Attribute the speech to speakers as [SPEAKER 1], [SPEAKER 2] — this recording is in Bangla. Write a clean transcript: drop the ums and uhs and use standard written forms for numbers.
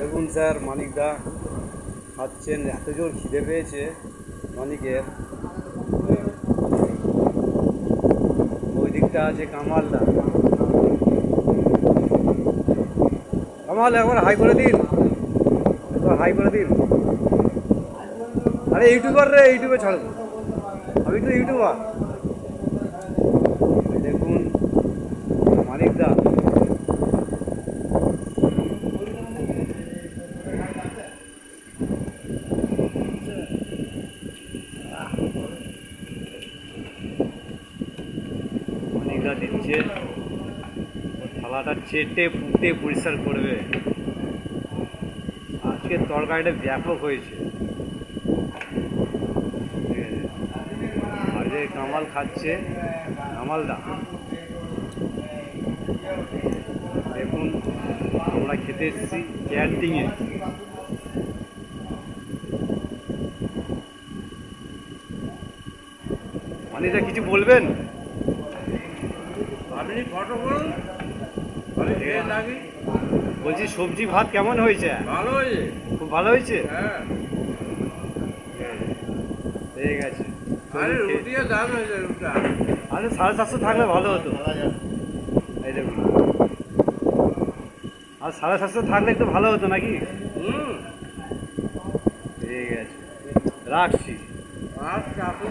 [SPEAKER 1] দেখুন স্যার, মানিকদা খাচ্ছেন, এত জোর খিদে পেয়েছে মানিকের। ওই দিকটা আছে কামালদা। কামাল একবার হাই করে দিন, একবার হাই করে দিন। আরে ইউটিউবার রে, ইউটিউবে ছাড়ো, আমি তো ইউটিউবার। দেখুন মানিকদা, মানিকদা দিচ্ছে, ওর থালাটা চেটে পুঁতে পরিষ্কার করবে। আজকে তরকারিটা ব্যাপক হয়েছে। আর যে কামাল খাচ্ছে, কামালদা দেখুন, আমরা খেতে এসেছি ক্যান্টিনে। মানিকদা কিছু বলবেন?
[SPEAKER 2] আপনি ফটো করুন, আমি খেয়ে থাকি।
[SPEAKER 1] বলছি সবজি ভাত কেমন হয়েছে?
[SPEAKER 2] ভালো হয়েছে।
[SPEAKER 1] খুব ভালো হয়েছে।
[SPEAKER 2] হ্যাঁ,
[SPEAKER 1] ঠিক আছে।
[SPEAKER 2] আরে রুটিও দাম হয়েছে রুটা।
[SPEAKER 1] আরে 750 থাকলে ভালো হতো। এই দেখুন, আর 750 থাকলে একটু ভালো হতো নাকি?
[SPEAKER 2] হুম,
[SPEAKER 1] ঠিক আছে, রাখছি।
[SPEAKER 2] আচ্ছা আপনি